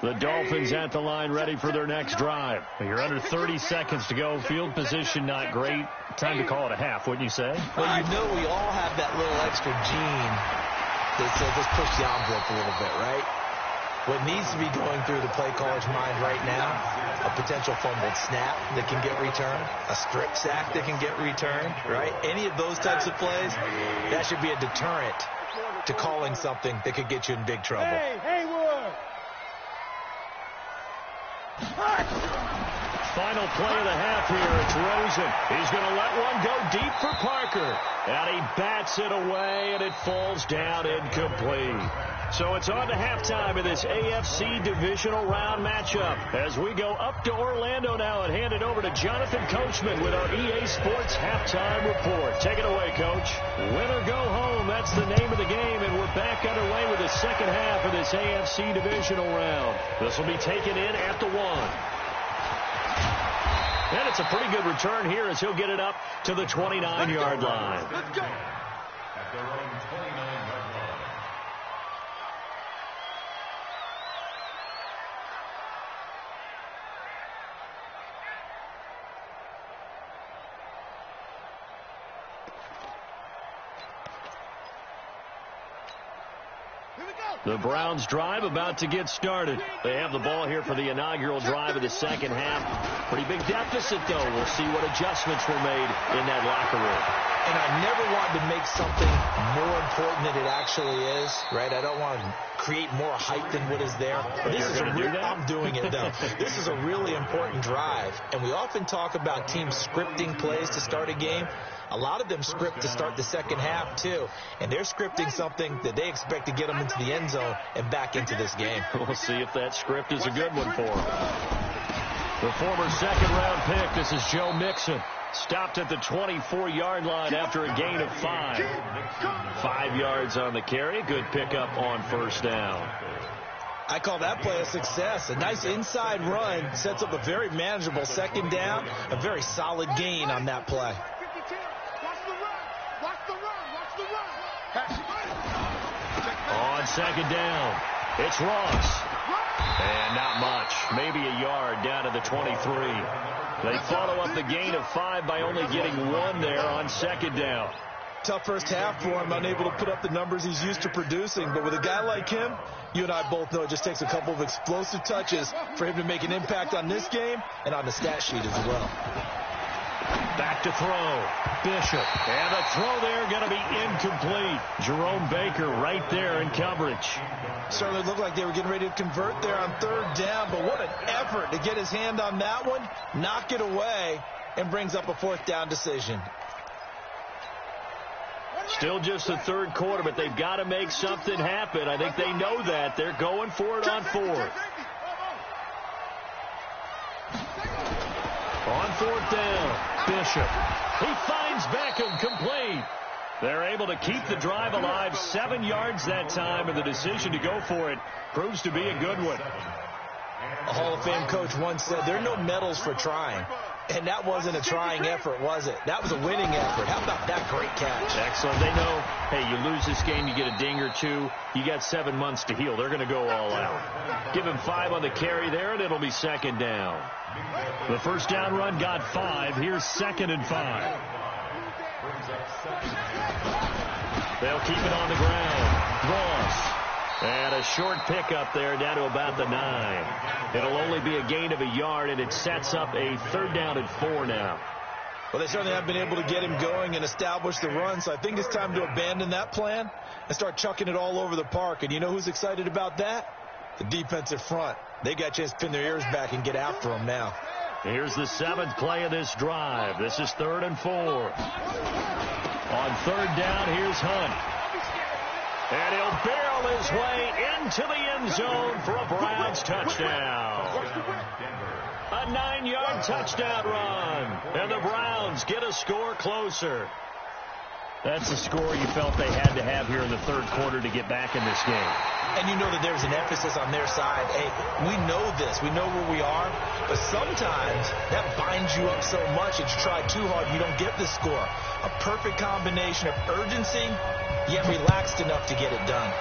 The Dolphins at the line ready for their next drive. You're under 30 seconds to go. Field position not great. Time to call it a half, wouldn't you say? Well, you know we all have that little extra gene that says let's push the envelope a little bit, right? What needs to be going through the play caller's mind right now, a potential fumbled snap that can get returned, a strip sack that can get returned, right? Any of those types of plays, that should be a deterrent to calling something that could get you in big trouble. Final play of the half here. It's Rosen. He's going to let one go deep for Parker. And he bats it away, and it falls down incomplete. So it's on to halftime of this AFC Divisional Round matchup. As we go up to Orlando now and hand it over to Jonathan Coachman with our EA Sports Halftime Report. Take it away, Coach. Win or go home, that's the name of the game, and we're back underway with the second half of this AFC Divisional Round. This will be taken in at the 1. And it's a pretty good return here as he'll get it up to the 29-yard line. Let's go. At their own 29-yard line. The Browns drive about to get started. They have the ball here for the inaugural drive of the second half. Pretty big deficit, though. We'll see what adjustments were made in that locker room. And I never wanted to make something more important than it actually is, right? I don't want to create more hype than what is there. But this is I'm doing it, though. This is a really important drive. And we often talk about teams scripting plays to start a game. A lot of them script to start the second half, too. And they're scripting something that they expect to get them into the end zone and back into this game. We'll see if that script is a good one for them. The former second-round pick, this is Joe Mixon. Stopped at the 24-yard line after a gain of 5. 5 yards on the carry. Good pickup on first down. I call that play a success. A nice inside run sets up a very manageable second down. A very solid gain on that play. On second down, it's Ross. And not much. Maybe a yard down to the 23. They follow up the gain of 5 by only getting 1 there on second down. Tough first half for him, unable to put up the numbers he's used to producing. But with a guy like him, you and I both know it just takes a couple of explosive touches for him to make an impact on this game and on the stat sheet as well. Back to throw. Bishop. And the throw there going to be incomplete. Jerome Baker right there in coverage. Certainly looked like they were getting ready to convert there on third down, but what an effort to get his hand on that one, knock it away, and brings up a fourth down decision. Still just the third quarter, but they've got to make something happen. I think they know that. They're going for it on fourth. On fourth down, Bishop. He finds Beckham complete. They're able to keep the drive alive, 7 yards that time, and the decision to go for it proves to be a good one. A Hall of Fame coach once said, there are no medals for trying. And that wasn't a trying effort, was it? That was a winning effort. How about that great catch? Excellent. They know, hey, you lose this game, you get a ding or 2. You got 7 months to heal. They're going to go all out. Give him 5 on the carry there, and it'll be second down. The first down run got 5. Here's second and 5. They'll keep it on the ground. Ross. And a short pickup there down to about the 9. It'll only be a gain of a yard, and it sets up a third down and 4 now. Well, they certainly have been able to get him going and establish the run, so I think it's time to abandon that plan and start chucking it all over the park. And you know who's excited about that? The defensive front. They got a chance to pin their ears back and get after him now. Here's the 7th play of this drive. This is 3rd and 4. On third down, here's Hunt. And he'll barrel his way into the end zone for a Browns touchdown. A 9-yard touchdown run. And the Browns get a score closer. That's the score you felt they had to have here in the third quarter to get back in this game. And you know that there's an emphasis on their side. Hey, we know this. We know where we are. But sometimes that binds you up so much that you try too hard and you don't get the score. A perfect combination of urgency, yet relaxed enough to get it done.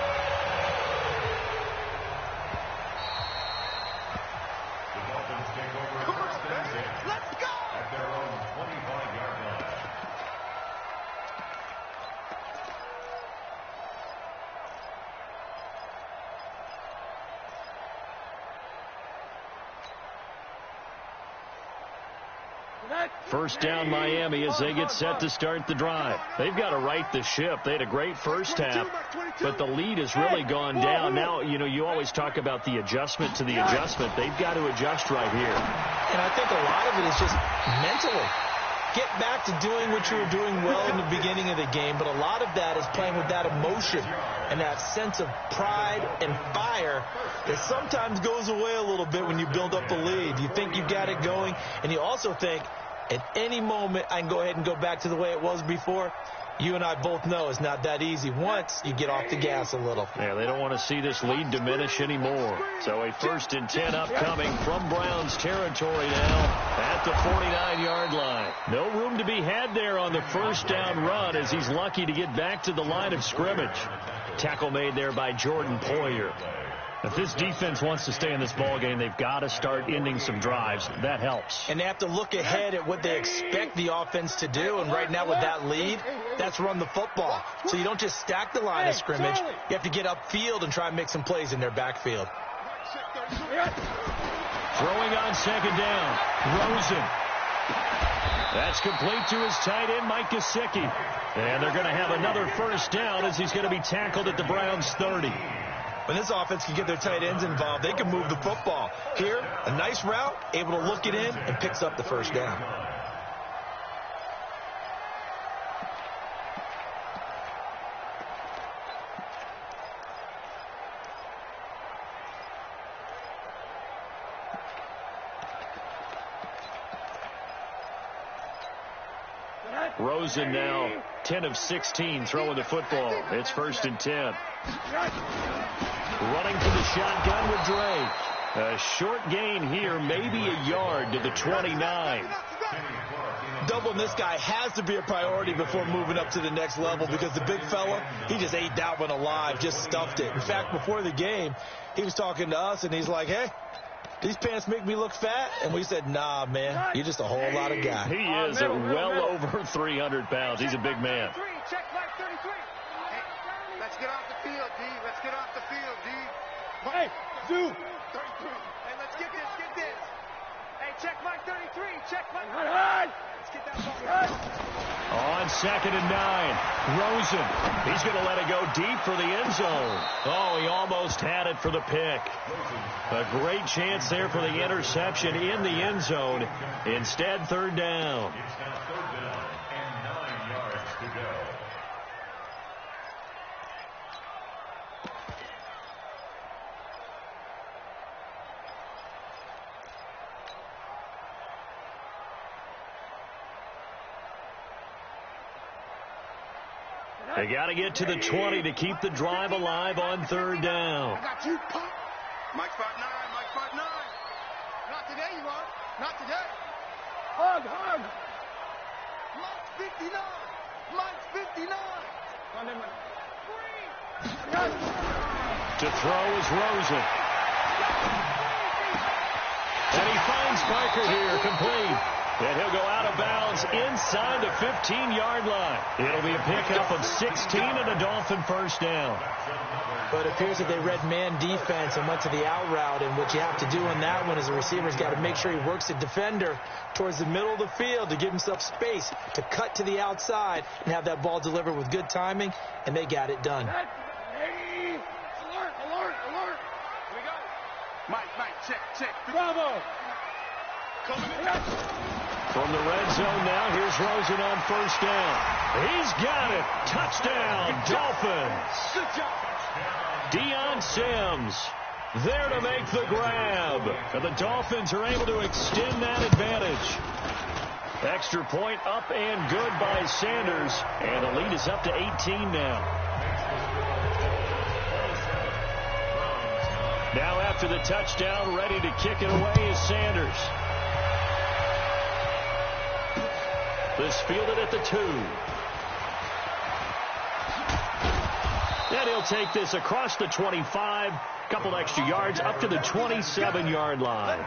First down Miami as they get set to start the drive. They've got to right the ship. They had a great first half, but the lead has really gone down. Now, you always talk about the adjustment to the adjustment. They've got to adjust right here. And I think a lot of it is just mentally. Get back to doing what you were doing well in the beginning of the game, but a lot of that is playing with that emotion and that sense of pride and fire that sometimes goes away a little bit when you build up a lead. You think you got it going, and you also think at any moment I can go ahead and go back to the way it was before. You and I both know it's not that easy once you get off the gas a little. Yeah, they don't want to see this lead diminish anymore. So a 1st and 10 upcoming from Browns territory now at the 49-yard line. No room to be had there on the first down run as he's lucky to get back to the line of scrimmage. Tackle made there by Jordan Poyer. If this defense wants to stay in this ballgame, they've got to start ending some drives. That helps. And they have to look ahead at what they expect the offense to do. And right now with that lead, that's run the football. So you don't just stack the line of scrimmage. You have to get upfield and try and make some plays in their backfield. Throwing on second down. Rosen. That's complete to his tight end, Mike Gesicki. And they're going to have another first down as he's going to be tackled at the Browns' 30. When this offense can get their tight ends involved, they can move the football. Here, a nice route, able to look it in, and picks up the first down. Rosen now 10 of 16 throwing the football. It's 1st and 10. Running for the shotgun with Drake. A short gain here, maybe a yard to the 29. Doubling this guy has to be a priority before moving up to the next level because the big fella, he just ate that one alive, just stuffed it. In fact, before the game, he was talking to us, and he's like, hey, these pants make me look fat? And we said, nah, man, you're just a whole lot of guy. He is well over 300 pounds. He's a big man. Check Mike 33. Let's get off the field, D. Let's get off the field, D. Hey, do. 33. Hey, let's get this, get this. Hey, check Mike 33. Check Mike. Let's get that ball. On 2nd and 9. Rosen. He's going to let it go deep for the end zone. Oh, he almost had it for the pick. A great chance there for the interception in the end zone. Instead, 3rd down. It's now 3rd down and 9 yards to go. They got to get to the 20 to keep the drive alive on 3rd down. I got you, pop. Mike spot 9, Mike spot 9. Not today, you are. Not today. Hug. Mike's 59. Mike's 59. To throw is Rosen. And he finds Parker here, complete. And he'll go out of bounds inside the 15-yard line. It'll be a pickup of 16 and a Dolphin first down. But it appears that they read man defense and went to the out route. And what you have to do on that one is the receiver's got to make sure he works the defender towards the middle of the field to give himself space to cut to the outside and have that ball delivered with good timing. And they got it done. Alert. Here we go. Mike, check. Bravo. From the red zone now, here's Rosen on first down. He's got it. Touchdown, Dolphins. Good job. Deion Sims there to make the grab. And the Dolphins are able to extend that advantage. Extra point up and good by Sanders. And the lead is up to 18 now. Now after the touchdown, ready to kick it away is Sanders. This fielded at the 2. And he'll take this across the 25. Couple extra yards up to the 27-yard line.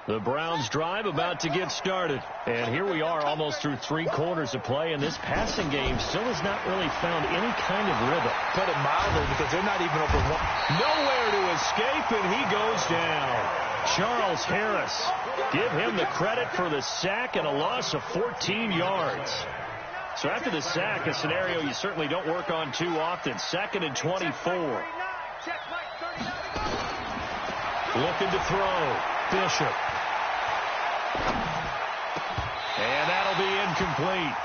The Browns drive about to get started. And here we are almost through 3 quarters of play, and this passing game still has not really found any kind of rhythm. Put it mildly, because they're not even over one. Nowhere to escape, and he goes down. Charles Harris. Give him the credit for the sack and a loss of 14 yards. So after the sack, a scenario you certainly don't work on too often. 2nd and 24. Looking to throw. Bishop. And that'll be incomplete.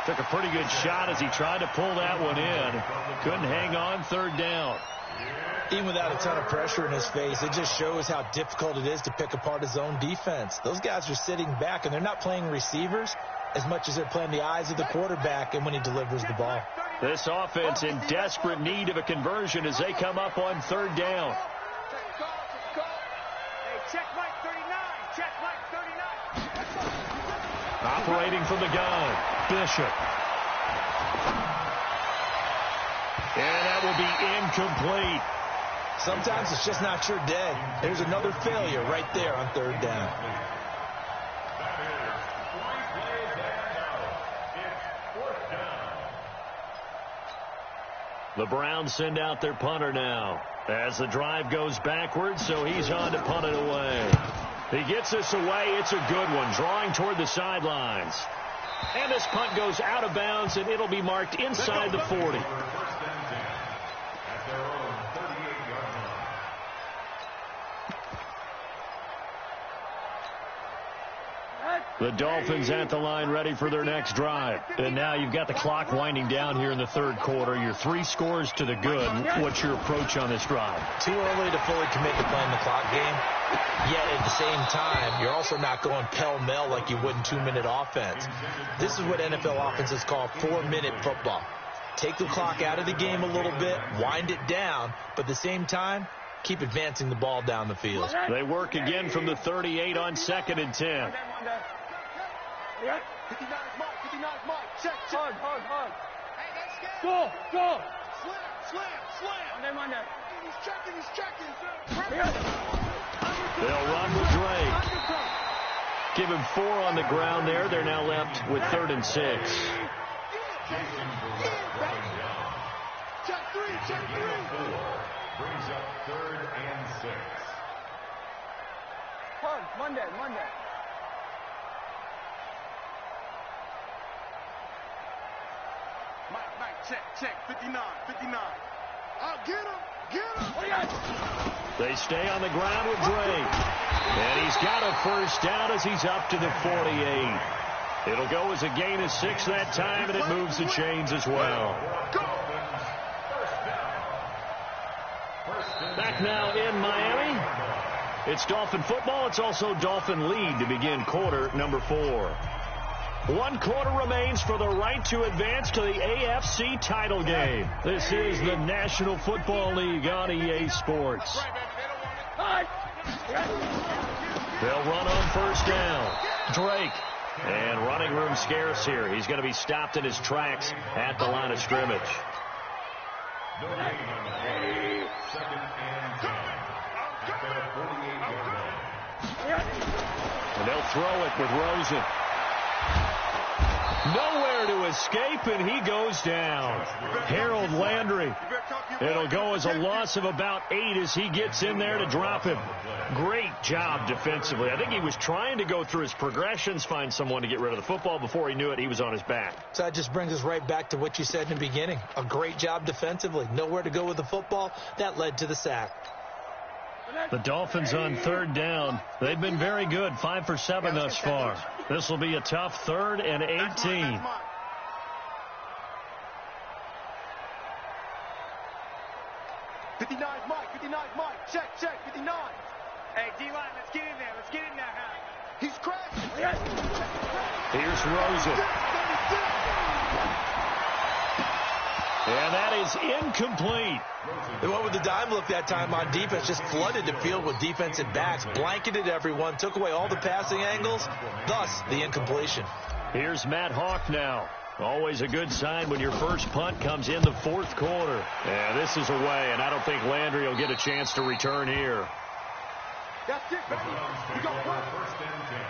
Took a pretty good shot as he tried to pull that one in. Couldn't hang on 3rd down. Even without a ton of pressure in his face, it just shows how difficult it is to pick apart his own defense. Those guys are sitting back, and they're not playing receivers as much as they're playing the eyes of the quarterback and when he delivers the ball. This offense in desperate need of a conversion as they come up on 3rd down. Check Mike 39. Check Mike 39. Operating from the gun, Bishop. And that will be incomplete. Sometimes it's just not your day. There's another failure right there on 3rd down. The Browns send out their punter now as the drive goes backwards, so he's on to punt it away. He gets this away. It's a good one, drawing toward the sidelines. And this punt goes out of bounds, and it'll be marked inside the 40. The Dolphins at the line ready for their next drive. And now you've got the clock winding down here in the 3rd quarter. You're 3 scores to the good. What's your approach on this drive? Too early to fully commit to playing the clock game. Yet at the same time, you're also not going pell-mell like you would in 2-minute offense. This is what NFL offenses call 4-minute football. Take the clock out of the game a little bit, wind it down, but at the same time, keep advancing the ball down the field. They work again from the 38 on 2nd and 10. 59 Mike. 59 Mike. Check. Hard. Hey, that's good. Go. Slam. Monday. He's checking. They'll run with Drake. Give him 4 on the ground there. They're now left with 3rd and 6. Check 3. Brings up 3rd and 6. Hard. Monday. Mike, check. 59. I'll get him. They stay on the ground with Drake. And he's got a 1st down as he's up to the 48. It'll go as a gain of 6 that time, and it moves the chains as well. Back now in Miami. It's Dolphin football. It's also Dolphin lead to begin quarter number 4. 1 quarter remains for the right to advance to the AFC title game. This is the National Football League on EA Sports. They'll run on 1st down. Drake. And running room scarce here. He's going to be stopped in his tracks at the line of scrimmage. And they'll throw it with Rosen. Nowhere to escape, and he goes down. Harold Landry. It'll go as a loss of about 8 as he gets in there to drop him. Great job defensively. I think he was trying to go through his progressions, find someone to get rid of the football. Before he knew it, he was on his back. So that just brings us right back to what you said in the beginning. A great job defensively. Nowhere to go with the football. That led to the sack. The Dolphins on 3rd down. They've been very good, 5 for 7 thus far. This will be a tough 3rd and 18. 59 Mike. Check. 59. Hey, D-line, let's get in there. He's crashing. Here's Rosen. And that is incomplete. They went with the dime look that time on defense, just flooded the field with defensive backs, blanketed everyone, took away all the passing angles, thus the incompletion. Here's Matt Hawk now. Always a good sign when your first punt comes in the 4th quarter. Yeah, this is away, and I don't think Landry will get a chance to return here. That's it, baby. You go first and 10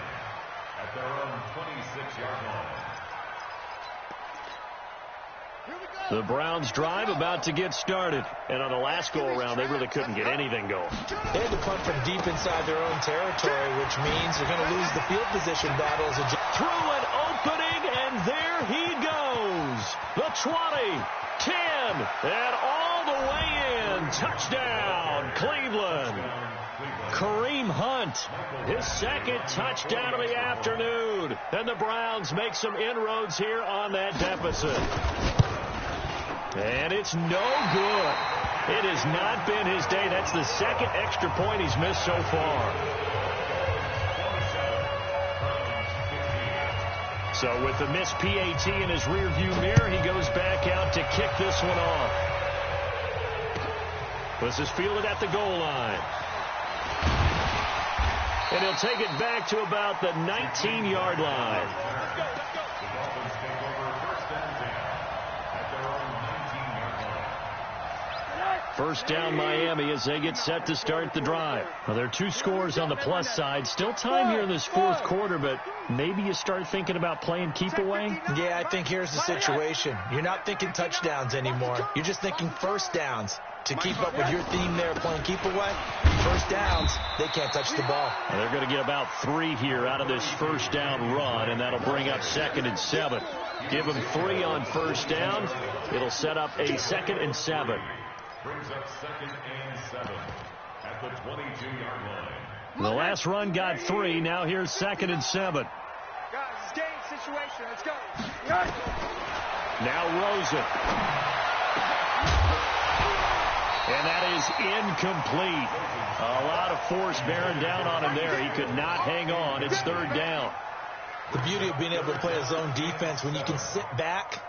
at their own 26-yard line. The Browns drive about to get started. And on the last go-around, they really couldn't get anything going. They had to punt from deep inside their own territory, which means they're going to lose the field position battles. Through an opening, and there he goes. The 20, 10, and all the way in. Touchdown, Cleveland. Kareem Hunt, his second touchdown of the afternoon. And the Browns make some inroads here on that deficit. And it's no good. It has not been his day. That's the second extra point he's missed so far. So with the missed PAT in his rearview mirror, he goes back out to kick this one off. This is fielded at the goal line. And he'll take it back to about the 19-yard line. First down Miami as they get set to start the drive. Well, there are two scores on the plus side. Still time here in this fourth quarter, but maybe you start thinking about playing keep away? Yeah, I think here's the situation. You're not thinking touchdowns anymore. You're just thinking first downs. To keep up with your theme there, playing keep away, first downs, they can't touch the ball. Well, they're going to get about 3 here out of this first down run, and that'll bring up 2nd and 7. Give them 3 on first down. It'll set up a 2nd and 7. Brings up 2nd and 7 at the 22-yard line. The last run got 3. Now here's 2nd and 7. Guys, it's game situation. Let's go. Now Rosen. And that is incomplete. A lot of force bearing down on him there. He could not hang on. It's 3rd down. The beauty of being able to play a zone defense when you can sit back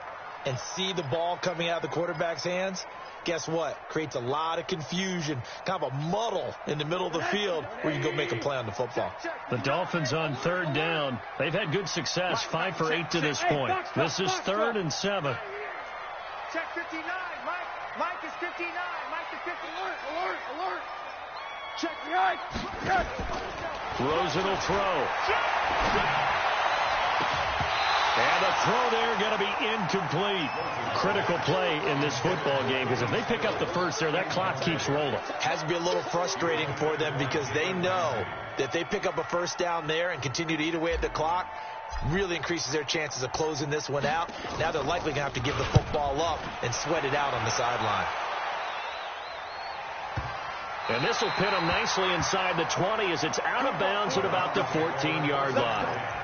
and see the ball coming out of the quarterback's hands, guess what? Creates a lot of confusion, kind of a muddle in the middle of the field where you go make a play on the football. The Dolphins on 3rd down. They've had good success, 5 for 8 to this point. This is 3rd and 7. Check 59. Mike is 59. Mike is 50. Alert. Check the eye. Rosen will throw. And the throw there going to be incomplete. Critical play in this football game because if they pick up the first there, that clock keeps rolling. Has to be a little frustrating for them because they know that they pick up a first down there and continue to eat away at the clock, really increases their chances of closing this one out. Now they're likely going to have to give the football up and sweat it out on the sideline. And this will pin them nicely inside the 20 as it's out of bounds at about the 14-yard line.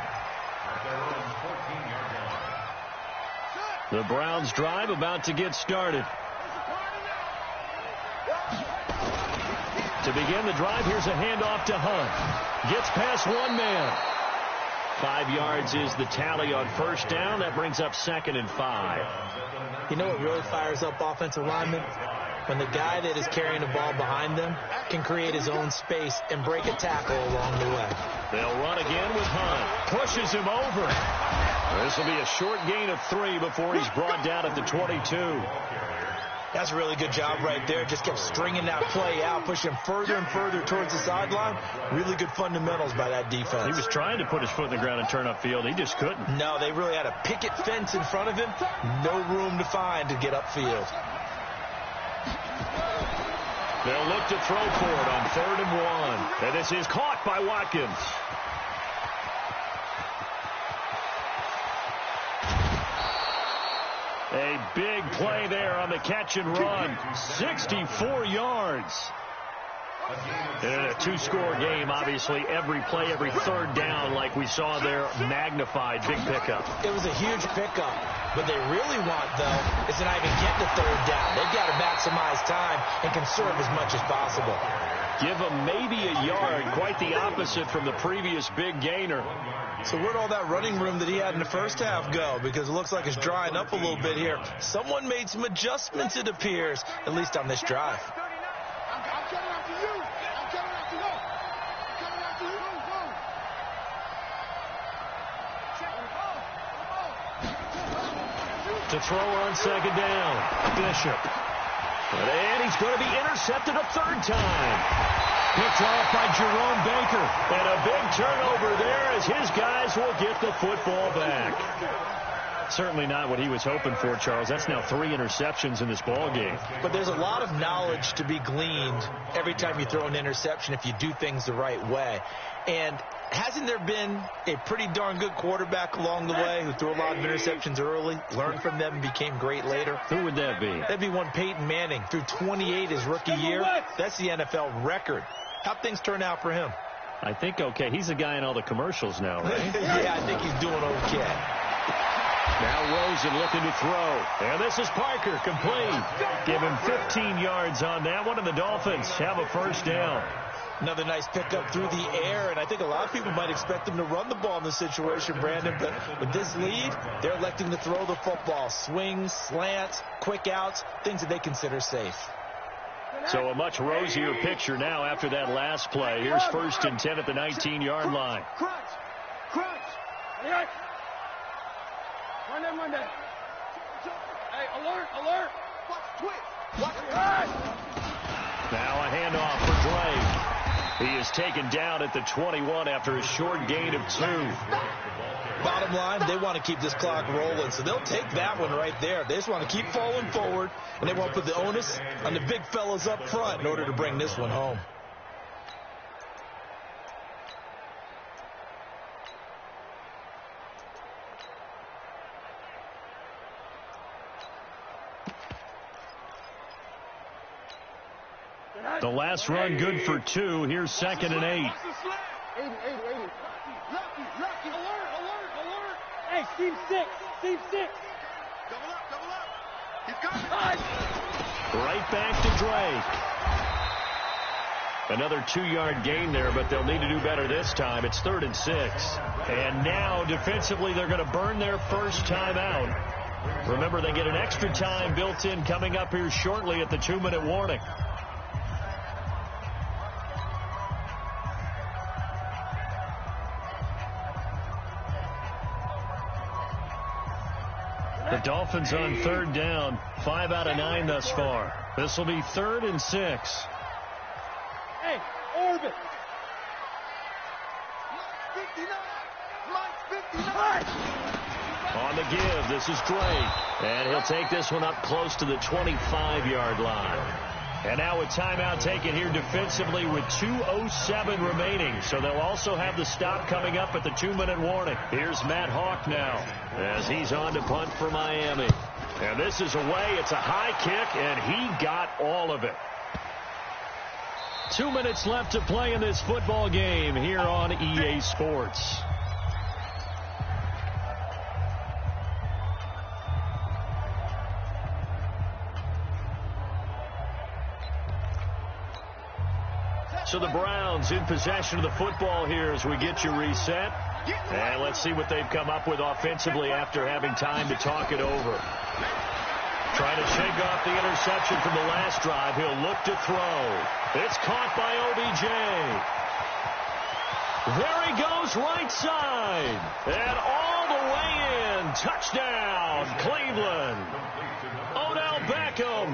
The Browns drive about to get started. To begin the drive, here's a handoff to Hunt. Gets past one man. 5 yards is the tally on first down. That brings up 2nd and 5. You know what really fires up offensive linemen? When the guy that is carrying the ball behind them can create his own space and break a tackle along the way. They'll run again with Hunt. Pushes him over. This will be a short gain of 3 before he's brought down at the 22. That's a really good job right there. Just kept stringing that play out, pushing him further and further towards the sideline. Really good fundamentals by that defense. He was trying to put his foot in the ground and turn upfield. He just couldn't. No, they really had a picket fence in front of him. No room to find to get upfield. They'll look to throw for it on 3rd and 1. And this is caught by Watkins. A big play there on the catch and run. 64 yards. In a 2-score game, obviously, every play, every 3rd down, like we saw there, magnified. Big pickup. It was a huge pickup. What they really want, though, is to not even get to 3rd down. They've got to maximize time and conserve as much as possible. Give them maybe a yard, quite the opposite from the previous big gainer. So where'd all that running room that he had in the first half go? Because it looks like it's drying up a little bit here. Someone made some adjustments, it appears, at least on this drive. To throw on 2nd down, Bishop. And he's going to be intercepted a third time. Picked off by Jerome Baker. And a big turnover there as his guys will get the football back. Certainly not what he was hoping for, Charles. That's now 3 interceptions in this ball game. But there's a lot of knowledge to be gleaned every time you throw an interception if you do things the right way. And hasn't there been a pretty darn good quarterback along the way who threw a lot of interceptions early, learned from them, and became great later? Who would that be? That'd be one Peyton Manning. Threw 28 his rookie year. That's the NFL record. How'd things turn out for him? I think okay. He's the guy in all the commercials now, right? Yeah, I think he's doing okay. Now Rosen looking to throw. And this is Parker, complete. Give him 15 yards on that one, and the Dolphins have a first down. Another nice pickup through the air, and I think a lot of people might expect them to run the ball in this situation, Brandon, but with this lead, they're electing to throw the football. Swings, slants, quick outs, things that they consider safe. So a much rosier picture now after that last play. Here's 1st and 10 at the 19-yard line. Crunch. Run that. Hey, alert. Watch twitch. Now a handoff for Drake. He is taken down at the 21 after a short gain of 2. Bottom line, they want to keep this clock rolling, so they'll take that one right there. They just want to keep falling forward, and they want to put the onus on the big fellas up front in order to bring this one home. The last run good for 2. Here's 2nd and 8. 80. Lucky. Alert. Hey, Steve 6. Double up. He's got it. Right back to Drake. Another 2-yard gain there, but they'll need to do better this time. It's 3rd and 6. And now defensively they're going to burn their first timeout. Remember, they get an extra time built in coming up here shortly at the 2-minute warning. The Dolphins on 3rd down. 5 out of 9 thus far. This will be 3rd and 6. Hey, orbit. Mike 59. On the give, this is Drake. And he'll take this one up close to the 25-yard line. And now a timeout taken here defensively with 2:07 remaining. So they'll also have the stop coming up at the 2-minute warning. Here's Matt Hawk now as he's on to punt for Miami. And this is away. It's a high kick, and he got all of it. 2 minutes left to play in this football game here on EA Sports. So the Browns in possession of the football here as we get you reset. And let's see what they've come up with offensively after having time to talk it over. Trying to shake off the interception from the last drive. He'll look to throw. It's caught by OBJ. There he goes right side. And all the way in. Touchdown, Cleveland. Odell Beckham,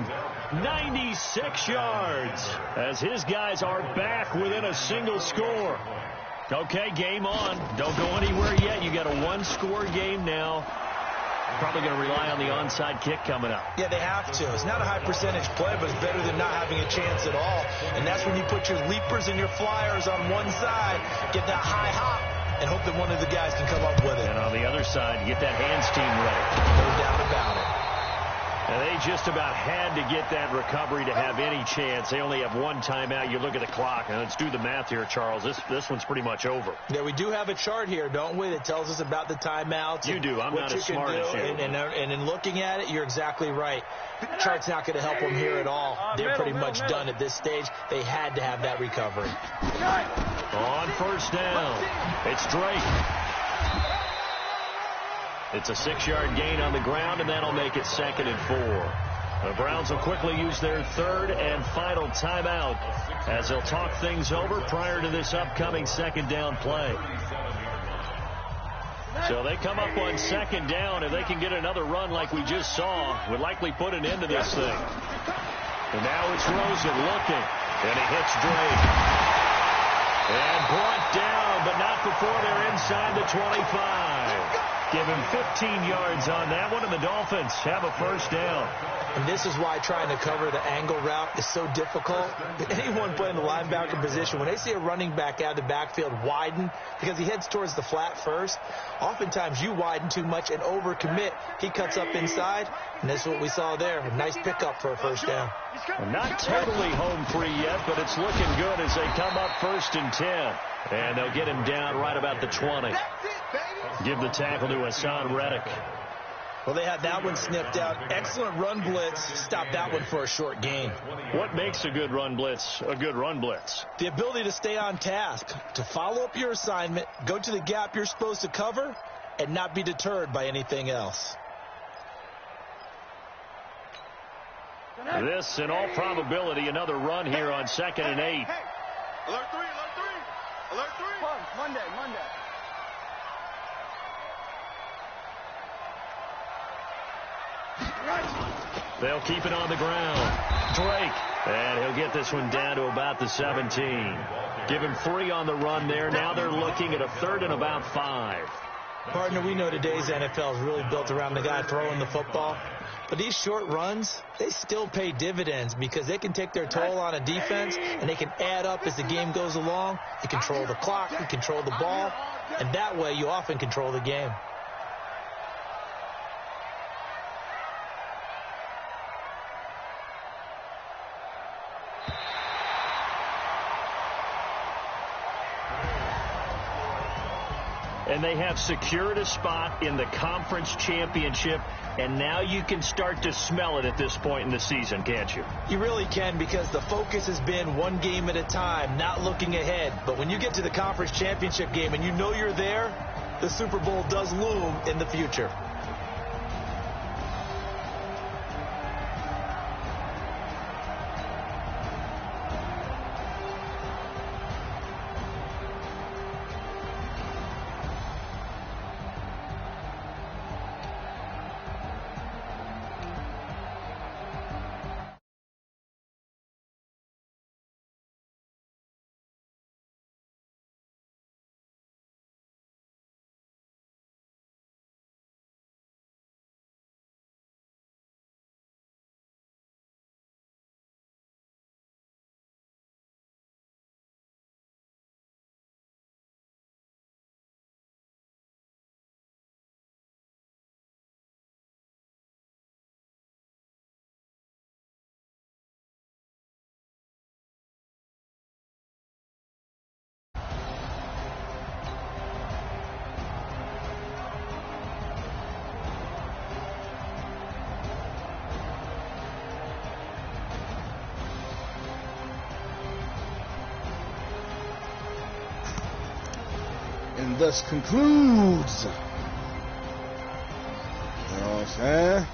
96 yards, as his guys are back within a single score. Okay, game on. Don't go anywhere yet. You got a 1-score game now. Probably going to rely on the onside kick coming up. Yeah, they have to. It's not a high percentage play, but it's better than not having a chance at all. And that's when you put your leapers and your flyers on one side, get that high hop, and hope that one of the guys can come up with it. And on the other side, get that hands team ready. No doubt about it. And they just about had to get that recovery to have any chance. They only have one timeout. You look at the clock, and let's do the math here, Charles. This one's pretty much over. Yeah, we do have a chart here, don't we, that tells us about the timeouts. You do. I'm not as smart as you. And in looking at it, you're exactly right. The chart's not going to help them here at all. They're pretty much done at this stage. They had to have that recovery. On first down, it's Drake. It's a 6-yard gain on the ground, and that'll make it 2nd and 4. The Browns will quickly use their 3rd and final timeout as they'll talk things over prior to this upcoming 2nd down play. So they come up on 2nd down. If they can get another run like we just saw, would likely put an end to this thing. And now it's Rosen looking. And he hits Drake. And brought down, but not before they're inside the 25. Give him 15 yards on that one, and the Dolphins have a first down. And this is why trying to cover the angle route is so difficult. Anyone playing the linebacker position, when they see a running back out of the backfield widen, because he heads towards the flat first, oftentimes you widen too much and overcommit. He cuts up inside, and that's what we saw there. A nice pickup for a first down. Well, not totally home free yet, but it's looking good as they come up 1st and 10. And they'll get him down right about the 20. Give the tackle to Hassan Reddick. Well, they had that one snipped out. Excellent run blitz. Stop that one for a short gain. What makes a good run blitz a good run blitz? The ability to stay on task, to follow up your assignment, go to the gap you're supposed to cover, and not be deterred by anything else. This, in all probability, another run here on 2nd and 8. Hey, alert 3, alert 3, alert 3. Monday. They'll keep it on the ground. Drake. And he'll get this one down to about the 17. Give him 3 on the run there. Now they're looking at a 3rd and about 5. Partner, we know today's NFL is really built around the guy throwing the football. But these short runs, they still pay dividends because they can take their toll on a defense and they can add up as the game goes along. You control the clock, you control the ball, and that way you often control the game. And they have secured a spot in the conference championship, and now you can start to smell it at this point in the season, can't you? You really can, because the focus has been one game at a time, not looking ahead. But when you get to the conference championship game and you know you're there, the Super Bowl does loom in the future. And thus concludes, you know what I'm saying?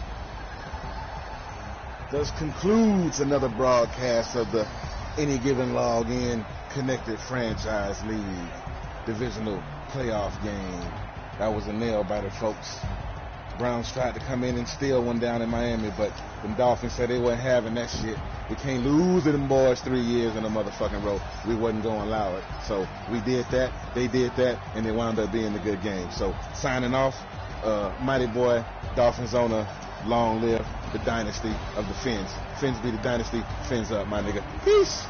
Thus concludes another broadcast of the Any Given Login Connected Franchise League Divisional Playoff game. That was a nail-biter, folks. Browns tried to come in and steal one down in Miami, but the Dolphins said they wasn't having that shit. We can't lose to them boys 3 years in a motherfucking row. We wasn't going to allow it. So we did that, they did that, and it wound up being a good game. So signing off, mighty boy, Dolphins owner, long live the dynasty of the Fins. Fins be the dynasty, Fins up, my nigga. Peace.